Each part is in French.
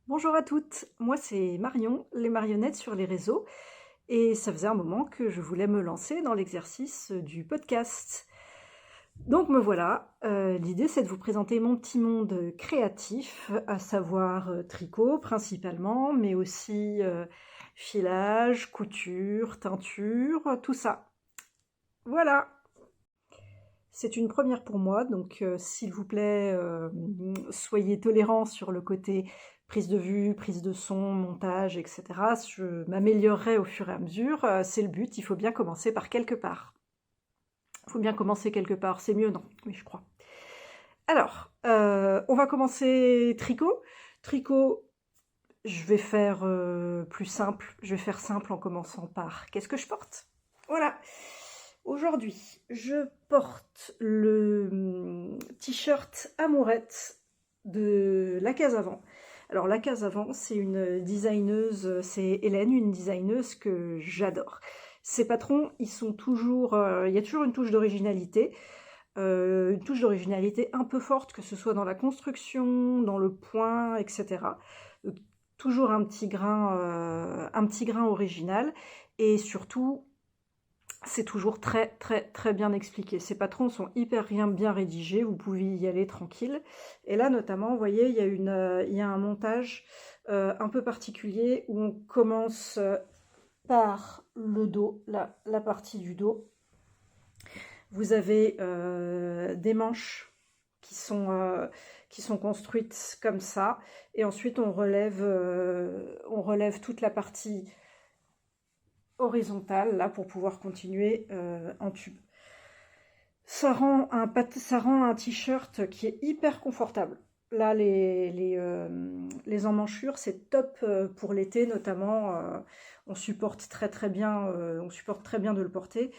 Bonjour à toutes, moi c'est Marion, les marionnettes sur les réseaux, et ça faisait un moment que je voulais me lancer dans l'exercice du podcast. Donc me voilà, l'idée c'est de vous présenter mon petit monde créatif, à savoir tricot principalement, mais aussi filage, couture, teinture, tout ça. Voilà, c'est une première pour moi, donc s'il vous plaît, soyez tolérants sur le côté prise de vue, prise de son, montage, etc. Je m'améliorerai au fur et à mesure, c'est le but, il faut bien commencer par quelque part. Il faut bien commencer quelque part, c'est mieux, non? Oui, je crois. Alors, on va commencer tricot. Tricot, je vais faire plus simple, je vais faire simple en commençant par qu'est-ce que je porte? Voilà. Aujourd'hui, je porte le t-shirt Amourette de La Case Avant. Alors, La Case Avant, c'est une designeuse, c'est Hélène, une designeuse que j'adore. Ses patrons, ils sont toujours, il y a toujours une touche d'originalité un peu forte, que ce soit dans la construction, dans le point, etc. Donc, toujours un petit grain original, et surtout, c'est toujours très très très bien expliqué. Ces patrons sont hyper bien rédigés, vous pouvez y aller tranquille. Et là notamment, vous voyez, il y a un montage un peu particulier où on commence par le dos, la partie du dos. Vous avez des manches qui sont construites comme ça, et ensuite on relève toute la partie horizontale là pour pouvoir continuer en tube. Ça rend un t-shirt qui est hyper confortable. Là, les emmanchures, c'est top pour l'été notamment. On supporte on supporte très bien de le porter.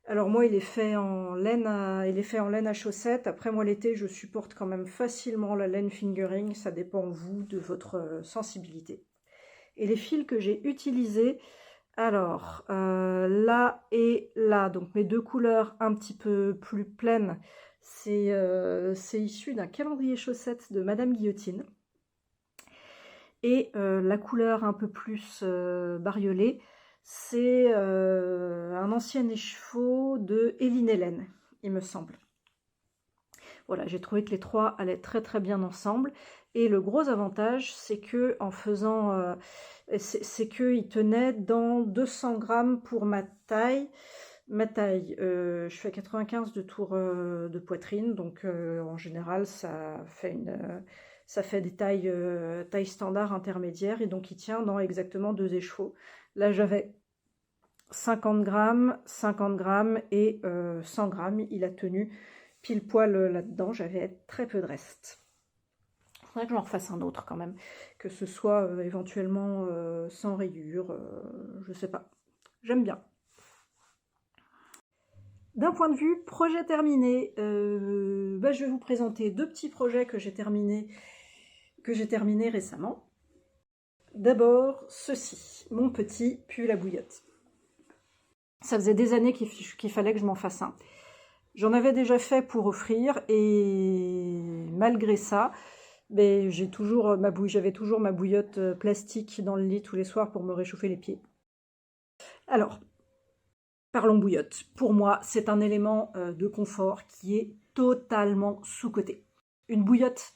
Alors moi, il est fait en laine à chaussettes. Après moi, l'été, je supporte quand même facilement la laine fingering. Ça dépend, vous, de votre sensibilité. Et les fils que j'ai utilisés, alors, là et là, donc mes deux couleurs un petit peu plus pleines, c'est issu d'un calendrier chaussettes de Madame Guillotine. Et la couleur un peu plus bariolée, c'est un ancien écheveau de Eline Hélène, il me semble. Voilà, j'ai trouvé que les trois allaient très très bien ensemble. Et le gros avantage, c'est que en faisant, c'est qu'il tenait dans 200 grammes pour ma taille. Ma taille, je fais 95 de tour de poitrine, donc en général, ça fait des tailles standards intermédiaires, et donc il tient dans exactement deux écheveaux. Là, j'avais 50 grammes et 100 grammes. Il a tenu pile poil là-dedans. J'avais très peu de reste. Il faudrait que j'en refasse un autre quand même, que ce soit éventuellement sans rayures, je sais pas. J'aime bien. D'un point de vue projet terminé, je vais vous présenter deux petits projets que j'ai terminés récemment. D'abord, ceci, mon petit pull à bouillotte. Ça faisait des années qu'il fallait que je m'en fasse un. J'en avais déjà fait pour offrir, et malgré ça, j'avais toujours ma bouillotte plastique dans le lit tous les soirs pour me réchauffer les pieds. Alors, parlons bouillotte. Pour moi, c'est un élément de confort qui est totalement sous-coté. Une bouillotte,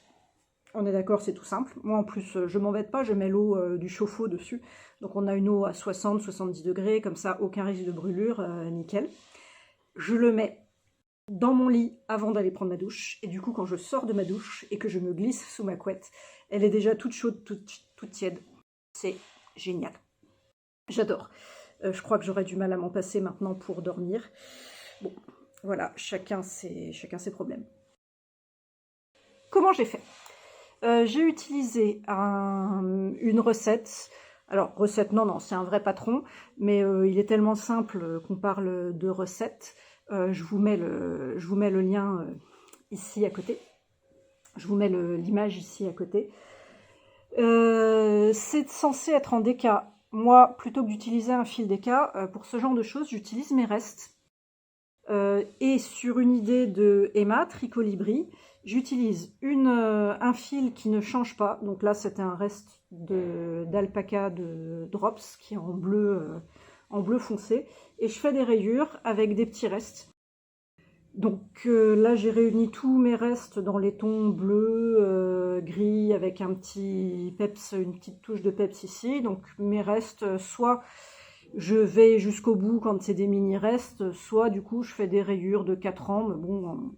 on est d'accord, c'est tout simple. Moi, en plus, je m'embête pas, je mets l'eau du chauffe-eau dessus. Donc, on a une eau à 60-70 degrés, comme ça, aucun risque de brûlure, nickel. Je le mets dans mon lit avant d'aller prendre ma douche. Et du coup, quand je sors de ma douche et que je me glisse sous ma couette, elle est déjà toute chaude, toute tiède. C'est génial. J'adore. Je crois que j'aurais du mal à m'en passer maintenant pour dormir. Bon, voilà, chacun ses problèmes. Comment j'ai fait? J'ai utilisé une recette. Alors, recette, non, c'est un vrai patron, mais il est tellement simple qu'on parle de recette. Je vous mets le lien ici à côté. Je vous mets l'image ici à côté. C'est censé être en déca. Moi, plutôt que d'utiliser un fil déca, pour ce genre de choses, j'utilise mes restes. Et sur une idée de Emma, Tricolibri, j'utilise un fil qui ne change pas. Donc là, c'était un reste d'alpaca de Drops qui est en bleu foncé. Et je fais des rayures avec des petits restes. Donc là, j'ai réuni tous mes restes dans les tons bleu, gris, avec un petit peps, une petite touche de peps ici. Donc mes restes, soit je vais jusqu'au bout quand c'est des mini-restes, soit du coup je fais des rayures de 4 ans, mais bon,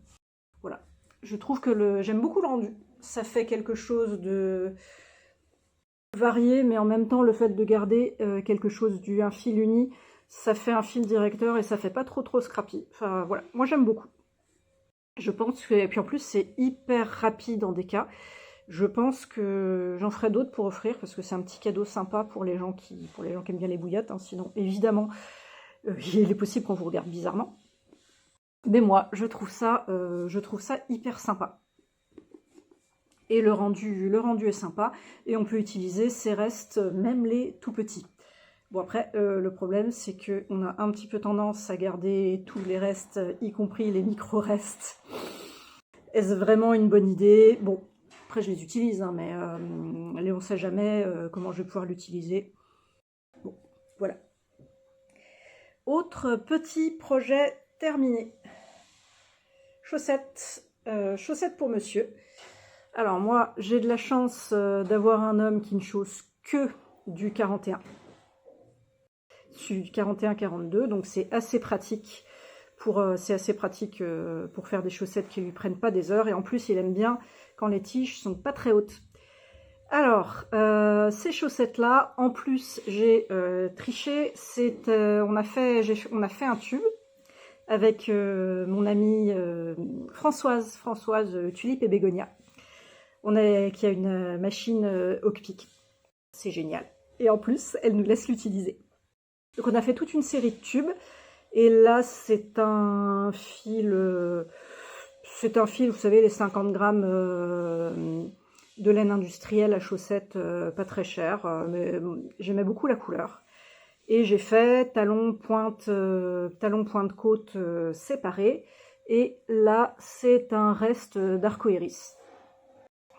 voilà. Je trouve que j'aime beaucoup le rendu. Ça fait quelque chose de varié, mais en même temps le fait de garder quelque chose un fil uni, ça fait un fil directeur et ça fait pas trop scrappy. Enfin voilà, moi j'aime beaucoup. Je pense que, et puis en plus c'est hyper rapide en déca. Je pense que j'en ferai d'autres pour offrir parce que c'est un petit cadeau sympa pour les gens qui aiment bien les bouillottes. Hein. Sinon, évidemment, il est possible qu'on vous regarde bizarrement. Mais moi, je trouve ça hyper sympa. Et le rendu est sympa. Et on peut utiliser ces restes, même les tout petits. Bon après, le problème, c'est qu'on a un petit peu tendance à garder tous les restes, y compris les micro-restes. Est-ce vraiment une bonne idée? Bon, après je les utilise, hein, mais on ne sait jamais comment je vais pouvoir l'utiliser. Bon, voilà. Autre petit projet terminé. Chaussettes. Chaussettes pour monsieur. Alors moi, j'ai de la chance d'avoir un homme qui ne chausse que du 41. Du 41-42, donc c'est assez pratique. Pour faire des chaussettes qui ne lui prennent pas des heures. Et en plus, il aime bien quand les tiges sont pas très hautes. Alors, ces chaussettes-là, en plus, j'ai triché. On a fait un tube avec mon amie Françoise Tulipe et Bégonia, qui a une machine Hawkpick. C'est génial. Et en plus, elle nous laisse l'utiliser. Donc on a fait toute une série de tubes. Et là, c'est un fil, vous savez, les 50 grammes de laine industrielle à chaussettes, pas très cher, mais j'aimais beaucoup la couleur. Et j'ai fait talon pointe côte séparés. Et là, c'est un reste d'arcoïris.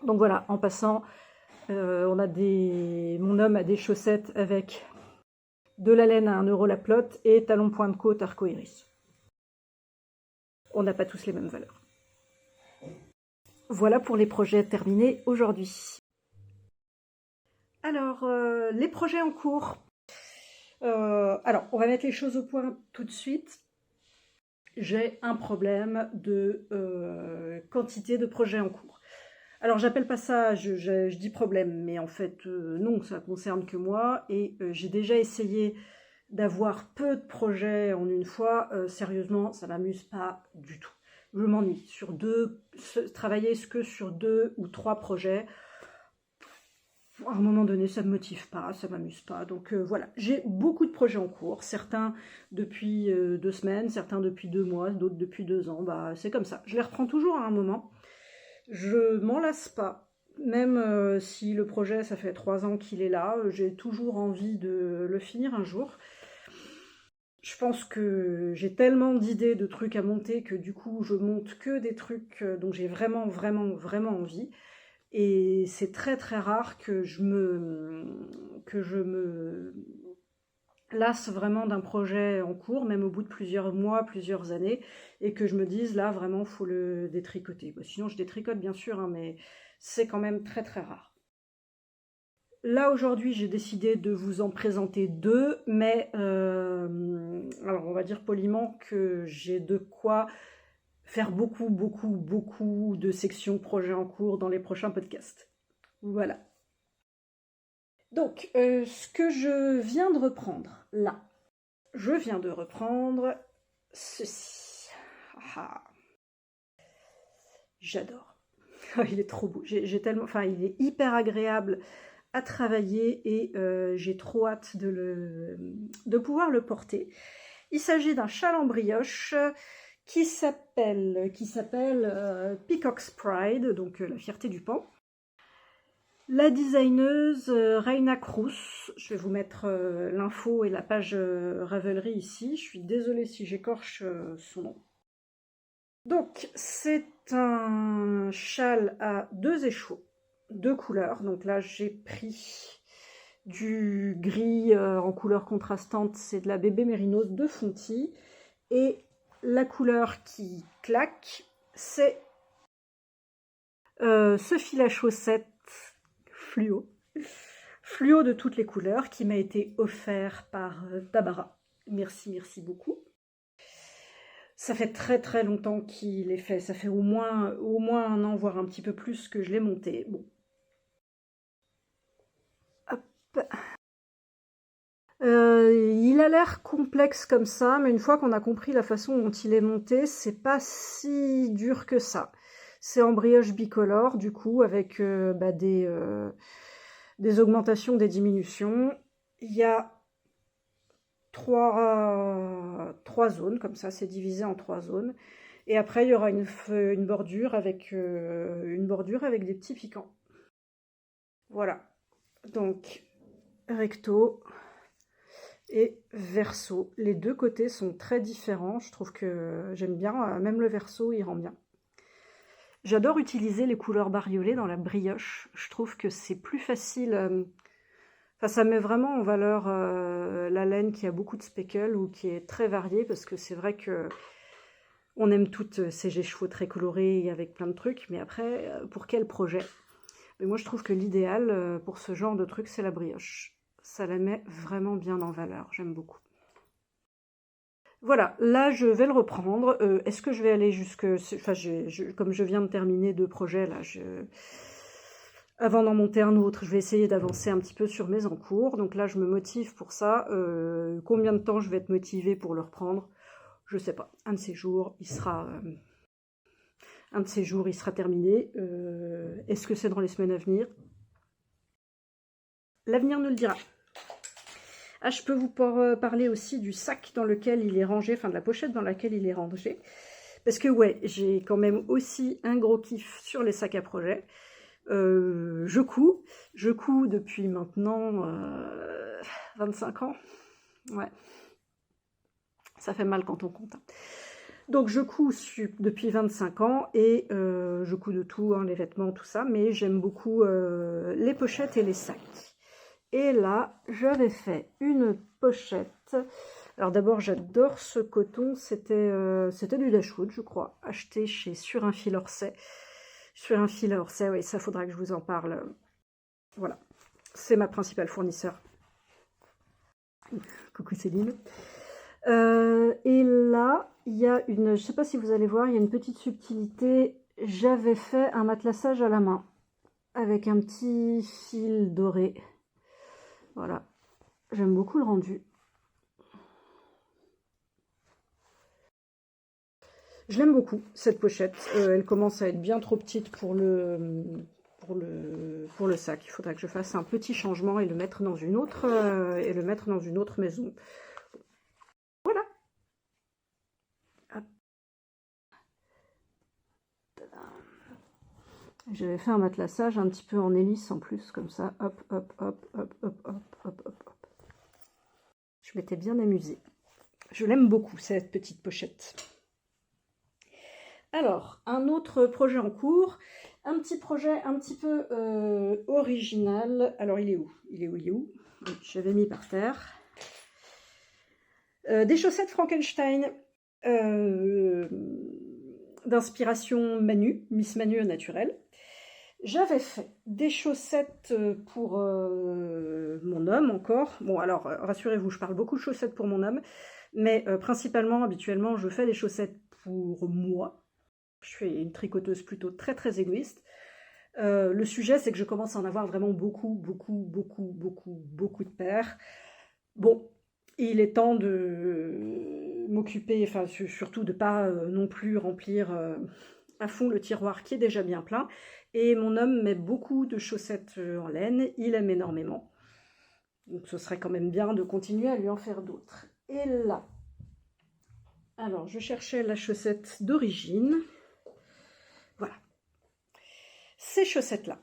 Donc voilà, en passant, mon homme a des chaussettes avec de la laine à 1 € la plotte et talon pointe côte arcoïris. On n'a pas tous les mêmes valeurs. Voilà pour les projets terminés aujourd'hui. Alors, les projets en cours. Alors, on va mettre les choses au point tout de suite. J'ai un problème de quantité de projets en cours. Alors, j'appelle pas ça, je dis problème, mais en fait, non, ça concerne que moi. Et j'ai déjà essayé d'avoir peu de projets en une fois. Sérieusement, ça m'amuse pas du tout. Je m'ennuie. Travailler que sur 2 ou 3 projets, à un moment donné, ça ne me motive pas, ça ne m'amuse pas. Donc voilà, j'ai beaucoup de projets en cours. Certains depuis 2 semaines, certains depuis 2 mois, d'autres depuis 2 ans. Bah, c'est comme ça. Je les reprends toujours à un moment. Je m'en lasse pas. Même si le projet, ça fait 3 ans qu'il est là, j'ai toujours envie de le finir un jour. Je pense que j'ai tellement d'idées, de trucs à monter que du coup, je monte que des trucs dont j'ai vraiment envie. Et c'est très rare que je me lasse vraiment d'un projet en cours, même au bout de plusieurs mois, plusieurs années, et que je me dise là vraiment faut le détricoter. Bah, sinon je détricote bien sûr, hein, mais c'est quand même très rare. Là aujourd'hui j'ai décidé de vous en présenter 2, mais alors on va dire poliment que j'ai de quoi faire beaucoup de sections projets en cours dans les prochains podcasts. Voilà. Donc, ce que je viens de reprendre, là, je viens de reprendre ceci. Ah, j'adore. Il est trop beau. J'ai tellement, enfin, il est hyper agréable à travailler et j'ai trop hâte de pouvoir le porter. Il s'agit d'un châle en brioche qui s'appelle Peacock's Pride, donc la fierté du pan. La designeuse Reina Cruz, je vais vous mettre l'info et la page Ravelry ici, je suis désolée si j'écorche son nom. Donc c'est un châle à 2 échos, 2 couleurs, donc là j'ai pris du gris en couleur contrastante, c'est de la bébé mérinos de Fonty, et la couleur qui claque, c'est ce fil à chaussettes fluo de toutes les couleurs qui m'a été offert par Tabara. Merci, merci beaucoup. Ça fait très très longtemps qu'il est fait, ça fait au moins 1 an, voire un petit peu plus que je l'ai monté. Bon. Hop. Il a l'air complexe comme ça, mais une fois qu'on a compris la façon dont il est monté, c'est pas si dur que ça. C'est en brioche bicolore, du coup, avec des augmentations, des diminutions. Il y a 3 zones, comme ça, c'est divisé en 3 zones. Et après, il y aura une bordure avec des petits piquants. Voilà. Donc, recto et verso. Les 2 côtés sont très différents. Je trouve que j'aime bien, même le verso, il rend bien. J'adore utiliser les couleurs bariolées dans la brioche. Je trouve que c'est plus facile. Enfin, ça met vraiment en valeur la laine qui a beaucoup de speckle ou qui est très variée, parce que c'est vrai que on aime toutes ces chevaux très colorés avec plein de trucs, mais après, pour quel projet? Mais moi, je trouve que l'idéal pour ce genre de truc, c'est la brioche. Ça la met vraiment bien en valeur. J'aime beaucoup. Voilà, là je vais le reprendre. Est-ce que je vais aller jusque... Enfin, comme je viens de terminer 2 projets, là, avant d'en monter un autre, je vais essayer d'avancer un petit peu sur mes encours. Donc là, je me motive pour ça. Combien de temps je vais être motivée pour le reprendre? Je sais pas. Un de ces jours, il sera terminé. Est-ce que c'est dans les semaines à venir? L'avenir nous le dira. Ah, je peux vous parler aussi du sac dans lequel il est rangé, enfin de la pochette dans laquelle il est rangé. Parce que ouais, j'ai quand même aussi un gros kiff sur les sacs à projet. Je couds depuis maintenant 25 ans. Ouais, ça fait mal quand on compte. Donc je couds depuis 25 ans et je couds de tout, hein, les vêtements, tout ça, mais j'aime beaucoup les pochettes et les sacs. Et là, j'avais fait une pochette. Alors d'abord, j'adore ce coton. C'était du Dashwood, je crois, acheté chez Sur un fil Orsay. Sur un fil Orsay, oui, ça faudra que je vous en parle. Voilà, c'est ma principale fournisseur. Coucou Céline. Et là, il y a une... Je sais pas si vous allez voir, il y a une petite subtilité. J'avais fait un matelassage à la main avec un petit fil doré. Voilà, j'aime beaucoup le rendu. Je l'aime beaucoup, cette pochette. Elle commence à être bien trop petite pour le sac. Il faudrait que je fasse un petit changement et le mettre dans une autre, maison. Voilà. J'avais fait un matelassage un petit peu en hélice en plus, comme ça. Hop, hop, hop, hop, hop, hop, hop, hop, hop. Je m'étais bien amusée. Je l'aime beaucoup, cette petite pochette. Alors, un autre projet en cours, un petit projet un petit peu original. Alors, il est où? Oui, j'avais mis par terre. Des chaussettes Frankenstein d'inspiration Manu, Miss Manu au naturel. J'avais fait des chaussettes pour mon homme encore. Bon, alors, rassurez-vous, je parle beaucoup de chaussettes pour mon homme, mais principalement, habituellement, je fais des chaussettes pour moi. Je suis une tricoteuse plutôt très très égoïste. Le sujet, c'est que je commence à en avoir vraiment beaucoup de paires. Bon, il est temps de m'occuper, enfin surtout de pas non plus remplir à fond le tiroir qui est déjà bien plein. Et mon homme met beaucoup de chaussettes en laine, il aime énormément. Donc ce serait quand même bien de continuer à lui en faire d'autres. Et là, alors je cherchais la chaussette d'origine. Voilà. Ces chaussettes-là,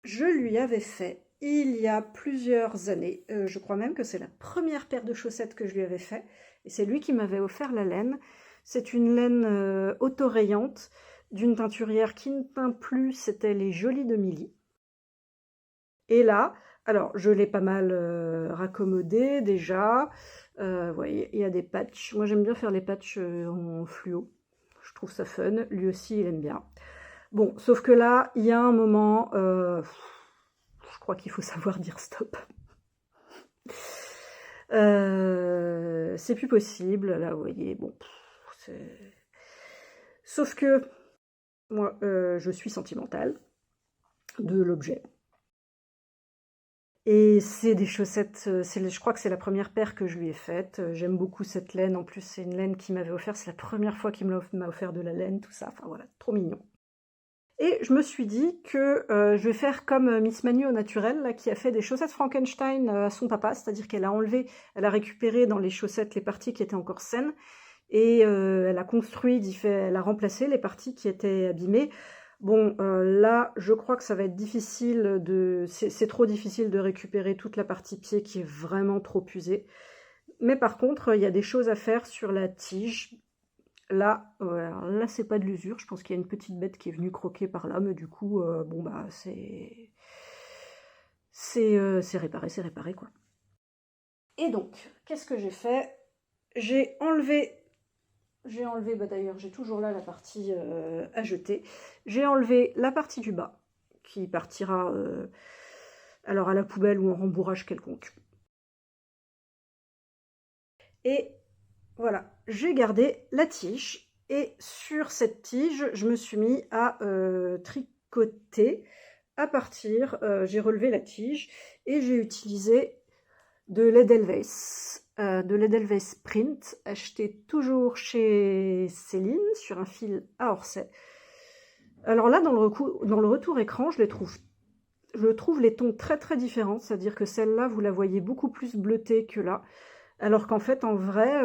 Je lui avais fait il y a plusieurs années, je crois même que c'est la première paire de chaussettes que je lui avais fait, et c'est lui qui m'avait offert la laine. C'est une laine autorayante d'une teinturière qui ne teint plus, c'était les Jolies de Milly. Et là, alors je l'ai pas mal raccommodé déjà. Vous voyez, il y a des patchs. Moi j'aime bien faire les patchs en fluo. Je trouve ça fun. Lui aussi il aime bien. Bon, sauf que là, il y a un moment, je crois qu'il faut savoir dire stop. C'est plus possible. Là, vous voyez, bon, sauf que moi, je suis sentimentale de l'objet. Et c'est des chaussettes, je crois que c'est la première paire que je lui ai faite. J'aime beaucoup cette laine. En plus, c'est une laine qu'il m'avait offert. C'est la première fois qu'il m'a offert de la laine, tout ça. Enfin voilà, trop mignon. Et je me suis dit que je vais faire comme Miss Manu au naturel, là, qui a fait des chaussettes Frankenstein à son papa, c'est-à-dire qu'elle a enlevé, elle a récupéré dans les chaussettes les parties qui étaient encore saines, et elle a construit, elle a remplacé les parties qui étaient abîmées. Bon, là, je crois que ça va être difficile c'est trop difficile de récupérer toute la partie pied qui est vraiment trop usée. Mais par contre, il y a des choses à faire sur la tige. Là, là c'est pas de l'usure, je pense qu'il y a une petite bête qui est venue croquer par là, mais du coup, bon bah c'est réparé quoi. Et donc, qu'est-ce que j'ai fait? J'ai enlevé, bah d'ailleurs j'ai toujours là la partie à jeter, j'ai enlevé la partie du bas, qui partira alors à la poubelle ou en rembourrage quelconque. Et voilà, j'ai gardé la tige, et sur cette tige, je me suis mis à tricoter à partir, j'ai relevé la tige, et j'ai utilisé de l'Edelweiss Print, acheté toujours chez Céline, sur un fil à Orsay. Alors là, dans le retour écran, je trouve les tons très très différents, c'est-à-dire que celle-là, vous la voyez beaucoup plus bleutée que là. Alors qu'en fait, en vrai,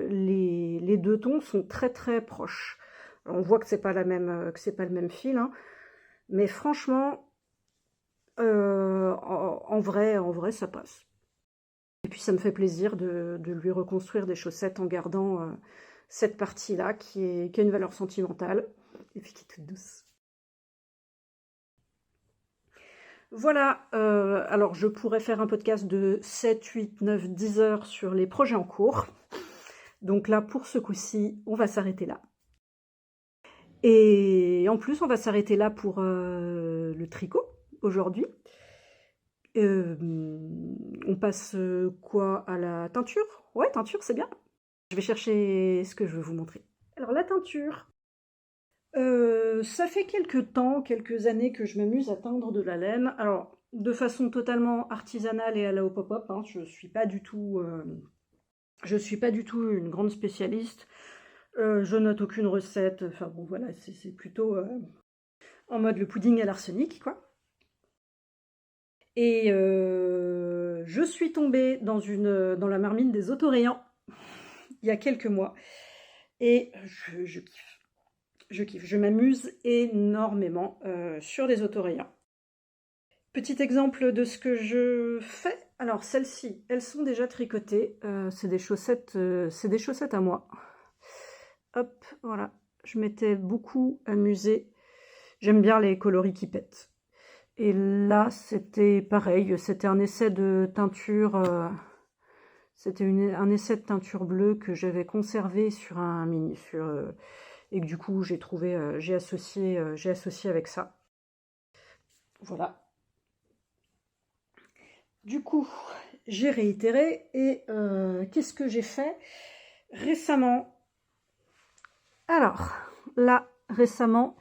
les deux tons sont très très proches. Alors, on voit que c'est pas le même fil, hein, mais franchement, en vrai, ça passe. Et puis ça me fait plaisir de lui reconstruire des chaussettes en gardant cette partie-là qui a une valeur sentimentale et puis qui est toute douce. Voilà, alors je pourrais faire un podcast de 7, 8, 9, 10 heures sur les projets en cours. Donc là, pour ce coup-ci, on va s'arrêter là. Et en plus, on va s'arrêter là pour le tricot, aujourd'hui. On passe quoi à la teinture? Ouais, teinture, c'est bien. Je vais chercher ce que je veux vous montrer. Alors, la teinture. Ça fait quelques années que je m'amuse à teindre de la laine. Alors, de façon totalement artisanale et à la pop-up, hein, je suis pas du tout une grande spécialiste. Je note aucune recette. Enfin bon, voilà, c'est plutôt en mode le pudding à l'arsenic, quoi. Et je suis tombée dans la marmite des autorayants il y a quelques mois. Et je kiffe. Je kiffe. Je m'amuse énormément sur les autorayants. Petit exemple de ce que je fais. Alors celles-ci, elles sont déjà tricotées. C'est des chaussettes à moi. Hop, voilà. Je m'étais beaucoup amusée. J'aime bien les coloris qui pètent. Et là, c'était pareil. C'était un essai de teinture. C'était un essai de teinture bleue que j'avais conservé sur un mini, et que du coup j'ai associé avec ça. Voilà. Du coup, j'ai réitéré et qu'est-ce que j'ai fait récemment? Alors, là, récemment,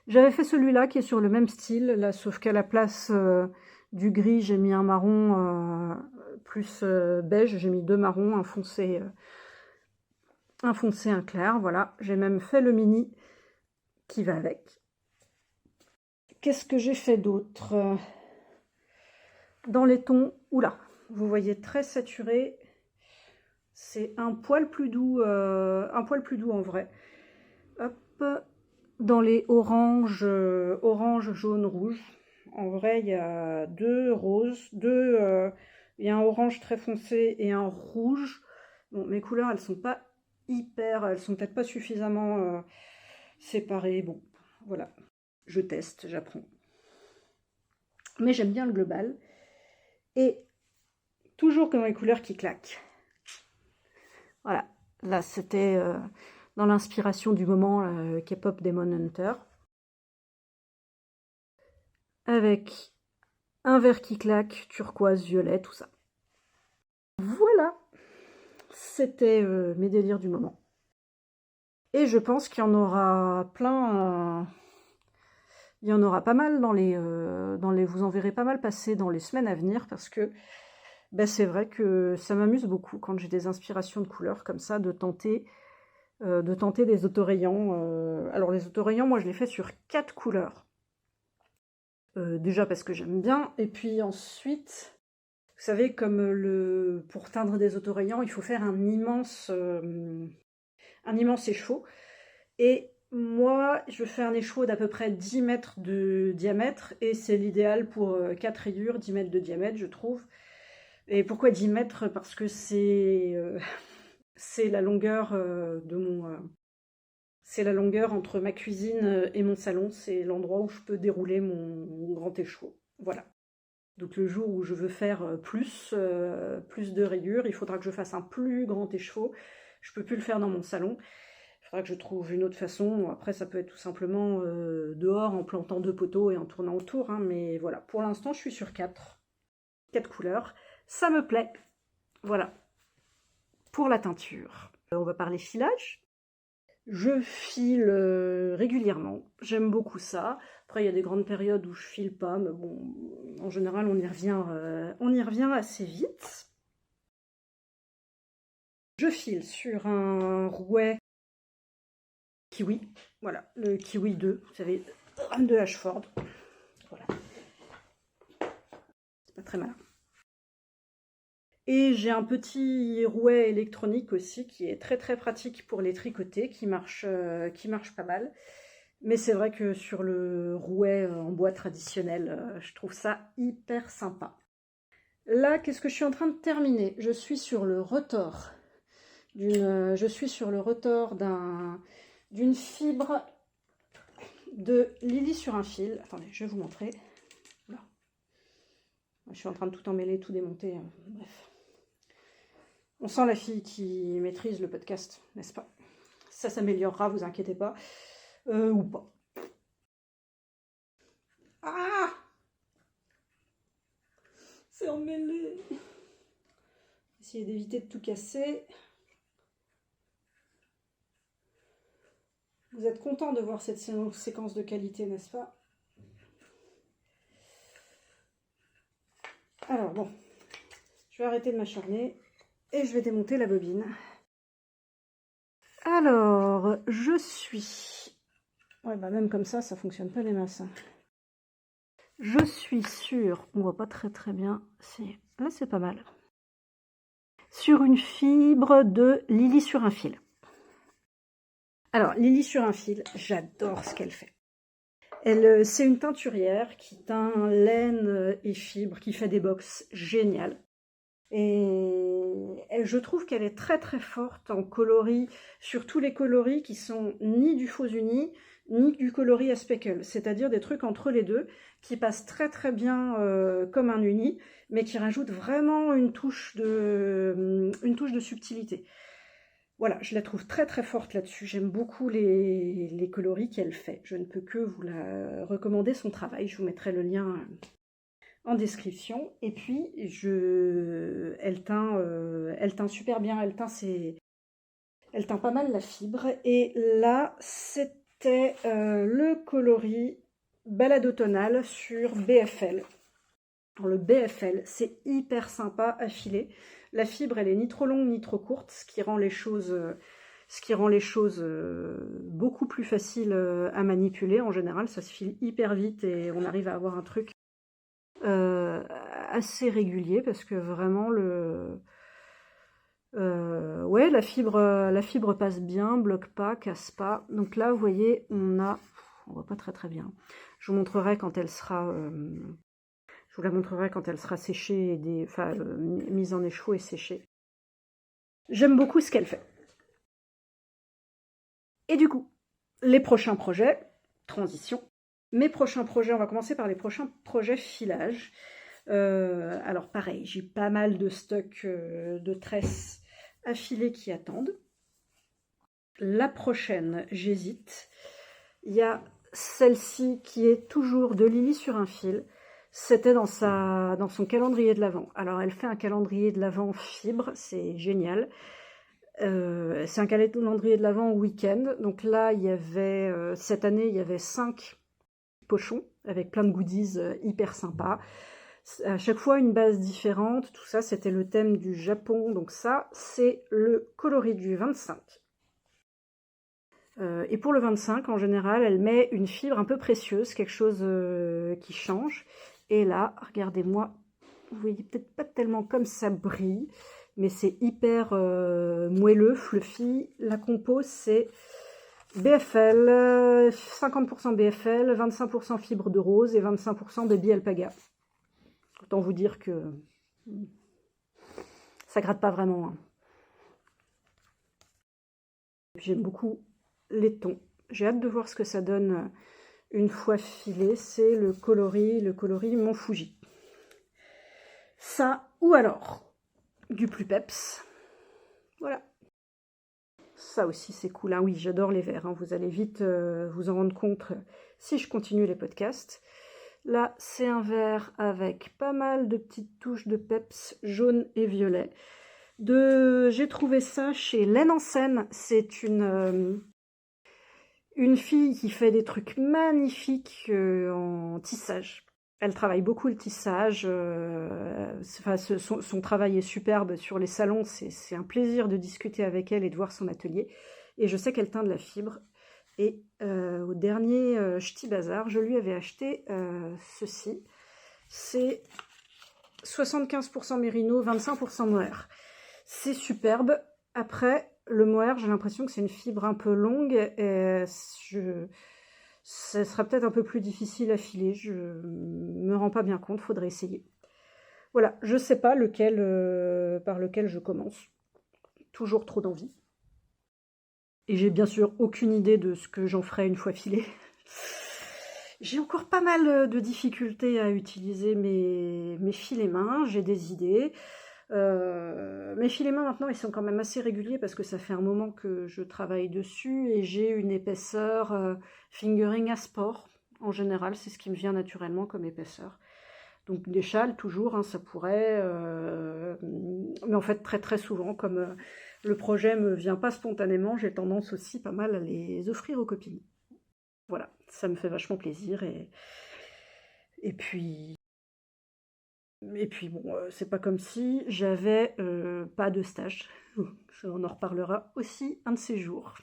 j'avais fait celui-là qui est sur le même style, là, sauf qu'à la place du gris, j'ai mis un marron plus beige, j'ai mis deux marrons, un foncé, un clair, voilà. J'ai même fait le mini qui va avec. Qu'est-ce que j'ai fait d'autre? Dans les tons, oula, vous voyez très saturé, c'est un poil plus doux en vrai. Hop, dans les orange, jaune, rouge. En vrai, il y a deux roses, il y a un orange très foncé et un rouge. Bon, mes couleurs, elles sont pas elles sont peut-être pas suffisamment séparées. Bon, voilà, je teste, j'apprends. Mais j'aime bien le global. Et toujours comme les couleurs qui claquent. Voilà, là c'était dans l'inspiration du moment K-pop Demon Hunter. Avec un vert qui claque, turquoise, violet, tout ça. Voilà, c'était mes délires du moment. Et je pense qu'il y en aura plein, il y en aura pas mal vous en verrez pas mal passer dans les semaines à venir, parce que c'est vrai que ça m'amuse beaucoup quand j'ai des inspirations de couleurs comme ça, de tenter des autorayants. Alors les autorayants, moi je les fais sur 4 couleurs. Déjà parce que j'aime bien, et puis ensuite, vous savez, comme pour teindre des autorayants, il faut faire un immense écheveau. Et moi, je fais un écheveau d'à peu près 10 mètres de diamètre, et c'est l'idéal pour 4 rayures, 10 mètres de diamètre, je trouve. Et pourquoi 10 mètres? Parce que c'est la longueur c'est la longueur entre ma cuisine et mon salon, c'est l'endroit où je peux dérouler mon grand écheveau. Voilà. Donc le jour où je veux faire plus de rayures, il faudra que je fasse un plus grand écheveau. Je peux plus le faire dans mon salon. Il faudra que je trouve une autre façon. Après, ça peut être tout simplement dehors en plantant 2 poteaux et en tournant autour. Hein, mais voilà, pour l'instant, je suis sur 4 couleurs. Ça me plaît. Voilà. Pour la teinture. On va parler filage. Je file régulièrement, j'aime beaucoup ça. Après, il y a des grandes périodes où je file pas, mais bon, en général, on y revient assez vite. Je file sur un rouet Kiwi, voilà, le Kiwi 2, vous savez, de Ashford. Voilà. C'est pas très malin. Et j'ai un petit rouet électronique aussi qui est très très pratique pour les tricoter, qui marche pas mal. Mais c'est vrai que sur le rouet en bois traditionnel, je trouve ça hyper sympa. Là, qu'est-ce que je suis en train de terminer? Je suis sur le retors d'une fibre de Lily sur un fil. Attendez, je vais vous montrer. Là. Je suis en train de tout emmêler, tout démonter. Bref. On sent la fille qui maîtrise le podcast, n'est-ce pas? Ça s'améliorera, vous inquiétez pas. Ou pas. Ah! C'est emmêlé. Essayer d'éviter de tout casser. Vous êtes content de voir cette séquence de qualité, n'est-ce pas? Alors bon, je vais arrêter de m'acharner et je vais démonter la bobine. Alors, je suis... Ouais, bah même comme ça fonctionne pas des masses. Je suis sur... On voit pas très très bien. Là, c'est pas mal. Sur une fibre de Lily sur un fil. Alors, Lily sur un fil, j'adore ce qu'elle fait. C'est une teinturière qui teint laine et fibre, qui fait des box géniales. Et je trouve qu'elle est très très forte en coloris, sur tous les coloris qui sont ni du faux uni, ni du coloris à speckle, c'est-à-dire des trucs entre les deux, qui passent très très bien comme un uni, mais qui rajoutent vraiment une touche de subtilité. Voilà, je la trouve très très forte là-dessus, j'aime beaucoup les coloris qu'elle fait. Je ne peux que vous la recommander son travail, je vous mettrai le lien en description. Et puis, elle teint super bien, elle teint pas mal la fibre. Et là, c'était le coloris Balade automnale sur BFL. Alors, le BFL, c'est hyper sympa à filer. La fibre, elle est ni trop longue ni trop courte, ce qui rend les choses beaucoup plus faciles à manipuler. En général, ça se file hyper vite et on arrive à avoir un truc assez régulier, parce que vraiment ouais, la fibre passe bien, bloque pas, casse pas. Donc là, vous voyez, on voit pas très très bien. Je vous montrerai quand elle sera... je vous la montrerai quand elle sera séchée, et mise en échaud et séchée. J'aime beaucoup ce qu'elle fait. Et du coup, les prochains projets, transition. Mes prochains projets, on va commencer par les prochains projets filage. Alors pareil, j'ai pas mal de stocks de tresses à filer qui attendent. La prochaine, j'hésite. Il y a celle-ci qui est toujours de Lily sur un fil. C'était dans son calendrier de l'Avent. Alors elle fait un calendrier de l'Avent fibre, c'est génial. C'est un calendrier de l'Avent week-end. Donc là, il y avait cette année, il y avait 5 pochons avec plein de goodies hyper sympas. À chaque fois une base différente. Tout ça, c'était le thème du Japon. Donc ça, c'est le coloris du 25. Et pour le 25, en général, elle met une fibre un peu précieuse, quelque chose qui change. Et là, regardez-moi, vous voyez peut-être pas tellement comme ça brille, mais c'est hyper moelleux, fluffy. La compo, c'est BFL, 50% BFL, 25% fibre de rose et 25% baby alpaga. Autant vous dire que ça gratte pas vraiment. Hein. J'aime beaucoup les tons. J'ai hâte de voir ce que ça donne une fois filé. C'est le coloris Mont Fuji. Ça, ou alors du plus peps. Voilà. Ça aussi, c'est cool. Hein. Oui, j'adore les verts. Hein. Vous allez vite vous en rendre compte si je continue les podcasts. Là, c'est un vert avec pas mal de petites touches de peps jaune et violet. J'ai trouvé ça chez Laine en Seine. C'est une fille qui fait des trucs magnifiques en tissage. Elle travaille beaucoup le tissage. Son travail est superbe sur les salons. C'est un plaisir de discuter avec elle et de voir son atelier. Et je sais qu'elle teint de la fibre. Et au dernier Ch'ti Bazar, je lui avais acheté ceci. C'est 75% mérino, 25% mohair. C'est superbe. Après, le mohair, j'ai l'impression que c'est une fibre un peu longue. Et ça sera peut-être un peu plus difficile à filer. Je me rends pas bien compte, faudrait essayer. Voilà, je sais pas par lequel je commence. Toujours trop d'envie. Et j'ai bien sûr aucune idée de ce que j'en ferai une fois filé. J'ai encore pas mal de difficultés à utiliser mes filets mains, j'ai des idées. Mes filets mains maintenant, ils sont quand même assez réguliers parce que ça fait un moment que je travaille dessus et j'ai une épaisseur fingering à sport. En général, c'est ce qui me vient naturellement comme épaisseur. Donc des châles, toujours, hein, ça pourrait. Mais en fait, très très souvent, comme le projet me vient pas spontanément, j'ai tendance aussi pas mal à les offrir aux copines. Voilà, ça me fait vachement plaisir. Et puis bon, c'est pas comme si j'avais pas de stage. On en reparlera aussi un de ces jours.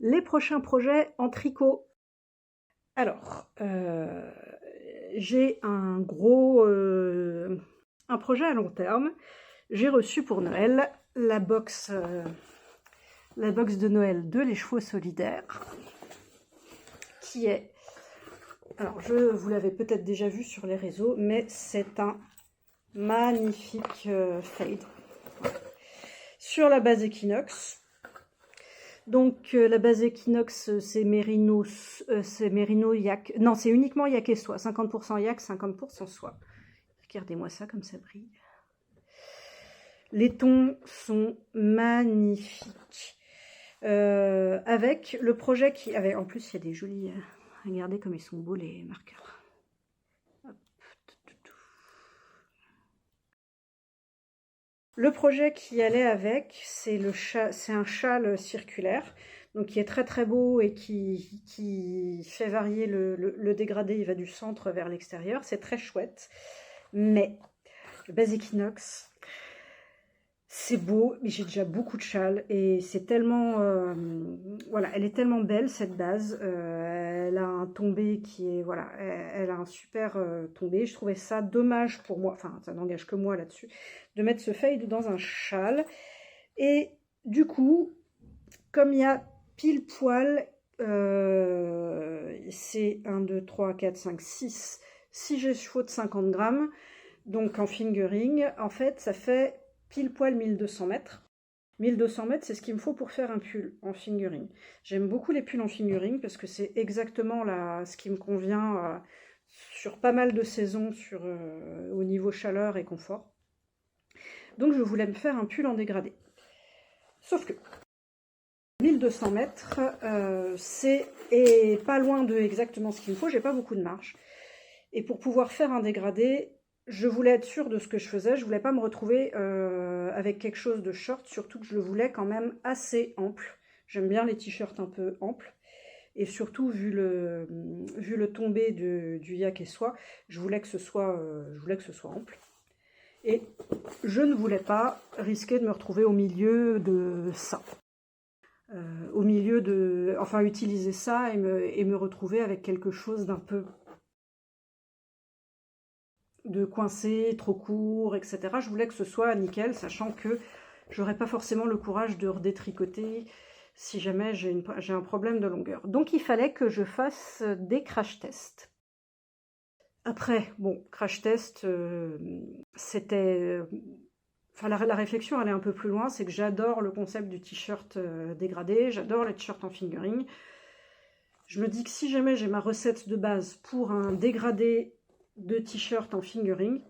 Les prochains projets en tricot. Alors, j'ai un projet à long terme. J'ai reçu pour Noël la box de Noël de Les Chevaux Solidaires, qui est... Alors, vous l'avez peut-être déjà vu sur les réseaux, mais c'est un magnifique fade sur la base Equinox. Donc, la base Equinox, c'est Merino yak. Non, c'est uniquement yak et soie. 50% yak, 50% soie. Regardez-moi ça, comme ça brille. Les tons sont magnifiques. Avec le projet qui... En plus, il y a des jolis... Regardez comme ils sont beaux, les marqueurs. Hop. Le projet qui allait avec, c'est un châle circulaire, donc qui est très très beau et qui fait varier le dégradé. Il va du centre vers l'extérieur. C'est très chouette. Mais le base Equinox... C'est beau, mais j'ai déjà beaucoup de châles et c'est tellement... voilà, elle est tellement belle cette base. Elle a un tombé qui est... Voilà, elle a un super tombé. Je trouvais ça dommage pour moi, enfin ça n'engage que moi là-dessus, de mettre ce fade dans un châle. Et du coup, comme il y a pile poil c'est 1, 2, 3, 4, 5, 6 écheveaux de 50 grammes. Donc en fingering, en fait, ça fait pile poil 1200 mètres. 1200 mètres, c'est ce qu'il me faut pour faire un pull en fingering. J'aime beaucoup les pulls en fingering parce que c'est exactement ce qui me convient sur pas mal de saisons au niveau chaleur et confort. Donc je voulais me faire un pull en dégradé. Sauf que 1200 mètres, c'est pas loin de exactement ce qu'il me faut, j'ai pas beaucoup de marge. Et pour pouvoir faire un dégradé, je voulais être sûre de ce que je faisais, je voulais pas me retrouver avec quelque chose de short, surtout que je le voulais quand même assez ample. J'aime bien les t-shirts un peu amples. Et surtout, vu le tombé du yak et soie, je voulais que ce soit ample. Et je ne voulais pas risquer de me retrouver au milieu de ça. Enfin, utiliser ça et me retrouver avec quelque chose d'un peu de coincé, trop court, etc. Je voulais que ce soit nickel, sachant que j'aurais pas forcément le courage de redétricoter si jamais j'ai un problème de longueur. Donc il fallait que je fasse des crash tests. Après, bon, crash test, c'était... Enfin, la réflexion allait un peu plus loin, c'est que j'adore le concept du t-shirt dégradé, j'adore les t-shirts en fingering. Je me dis que si jamais j'ai ma recette de base pour un dégradé de t-shirt en fingering,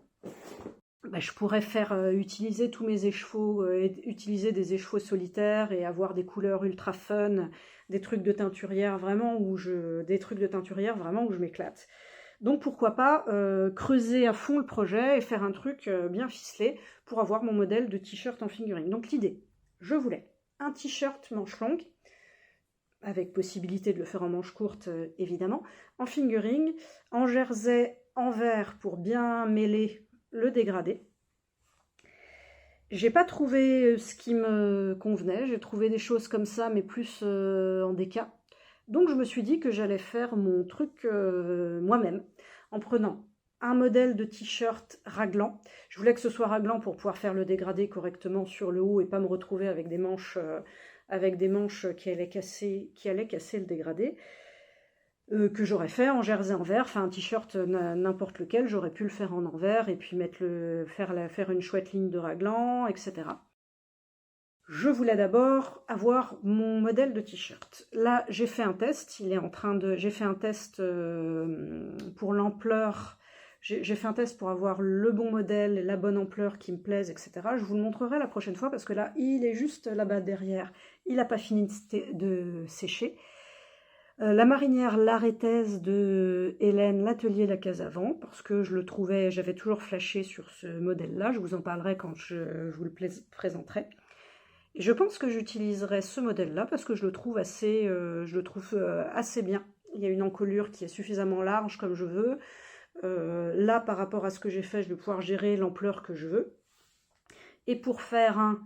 bah, je pourrais faire utiliser tous mes écheveaux, utiliser des écheveaux solitaires et avoir des couleurs ultra fun, des trucs de teinturière vraiment où je m'éclate. Donc pourquoi pas creuser à fond le projet et faire un truc bien ficelé pour avoir mon modèle de t-shirt en fingering. Donc l'idée, je voulais un t-shirt manche longue, avec possibilité de le faire en manche courte évidemment, en fingering, en jersey en vert pour bien mêler le dégradé. J'ai pas trouvé ce qui me convenait, j'ai trouvé des choses comme ça mais plus en déca. Donc je me suis dit que j'allais faire mon truc moi-même, en prenant un modèle de t-shirt raglan. Je voulais que ce soit raglan pour pouvoir faire le dégradé correctement sur le haut et pas me retrouver avec des manches qui allaient casser le dégradé. Que j'aurais fait en jersey en vert, enfin un t-shirt n'importe lequel, j'aurais pu le faire en envers et puis faire une chouette ligne de raglan, etc. Je voulais d'abord avoir mon modèle de t-shirt. Là, j'ai fait un test. J'ai fait un test pour l'ampleur. J'ai fait un test pour avoir le bon modèle, la bonne ampleur qui me plaise, etc. Je vous le montrerai la prochaine fois parce que là, il est juste là-bas derrière. Il n'a pas fini de sécher. La marinière L'Arrêtaise de Hélène, l'atelier La Casavant, parce que j'avais toujours flashé sur ce modèle-là. Je vous en parlerai quand je vous le présenterai. Et je pense que j'utiliserai ce modèle-là parce que je le trouve assez bien. Il y a une encolure qui est suffisamment large comme je veux. Là, par rapport à ce que j'ai fait, je vais pouvoir gérer l'ampleur que je veux. Et pour faire un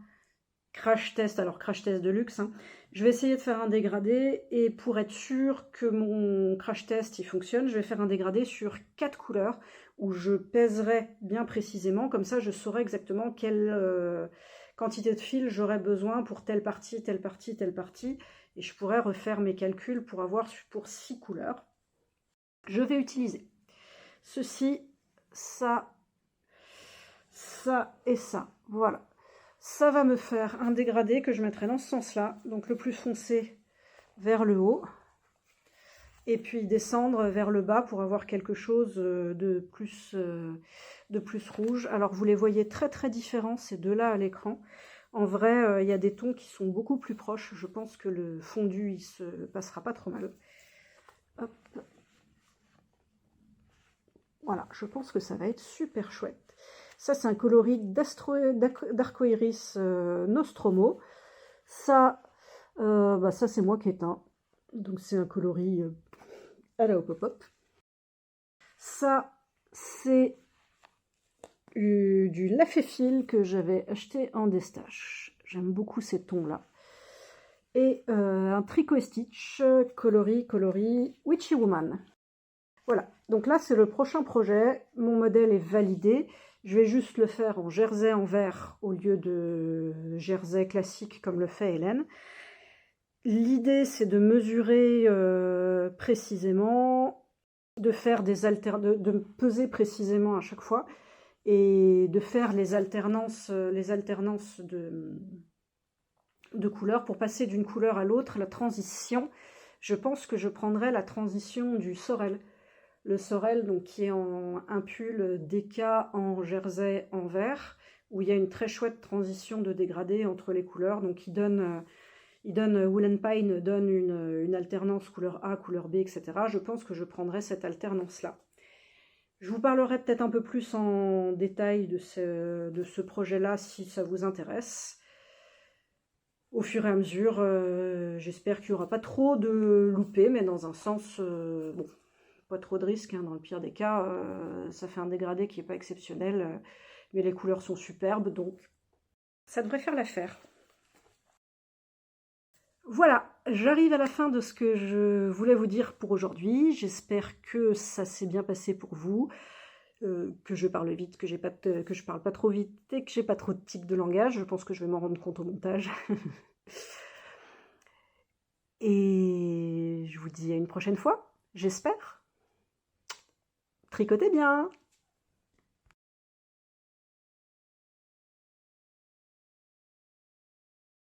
crash test, alors crash test de luxe, hein, je vais essayer de faire un dégradé. Et pour être sûr que mon crash test il fonctionne, je vais faire un dégradé sur 4 couleurs où je pèserai bien précisément. Comme ça, je saurai exactement quelle... quantité de fil j'aurais besoin pour telle partie, telle partie, telle partie, et je pourrais refaire mes calculs pour avoir pour 6 couleurs. Je vais utiliser ceci, ça et ça. Voilà. Ça va me faire un dégradé que je mettrai dans ce sens-là, donc le plus foncé vers le haut, et puis descendre vers le bas pour avoir quelque chose de plus rouge. Alors vous les voyez très très différents ces deux-là à l'écran. En vrai, il y a des tons qui sont beaucoup plus proches. Je pense que le fondu, il se passera pas trop mal. Hop. Voilà, je pense que ça va être super chouette. Ça, c'est un coloris d'Arcoiris Nostromo. Ça, ça c'est moi qui ai teint. Donc c'est un coloris à la Hop-Hop. Ça, c'est du Laféfil que j'avais acheté en destache. J'aime beaucoup ces tons-là. Et un tricot stitch coloris Witchy Woman. Voilà, donc là c'est le prochain projet. Mon modèle est validé. Je vais juste le faire en jersey en vert au lieu de jersey classique comme le fait Hélène. L'idée, c'est de mesurer précisément, de faire de peser précisément à chaque fois, et de faire les alternances de couleurs pour passer d'une couleur à l'autre, la transition. Je pense que je prendrai la transition du Sorel. Le Sorel, donc, qui est un pull DK en jersey en vert, où il y a une très chouette transition de dégradé entre les couleurs. Donc il donne Woolen Pine donne une alternance couleur A, couleur B, etc. Je pense que je prendrai cette alternance-là. Je vous parlerai peut-être un peu plus en détail de ce projet-là si ça vous intéresse. Au fur et à mesure, j'espère qu'il n'y aura pas trop de loupés, mais dans un sens, bon, pas trop de risques, hein, dans le pire des cas, ça fait un dégradé qui n'est pas exceptionnel, mais les couleurs sont superbes, donc ça devrait faire l'affaire. Voilà, j'arrive à la fin de ce que je voulais vous dire pour aujourd'hui. J'espère que ça s'est bien passé pour vous, que je parle vite, que je parle pas trop vite et que j'ai pas trop de tics de langage. Je pense que je vais m'en rendre compte au montage. Et je vous dis à une prochaine fois, j'espère. Tricotez bien!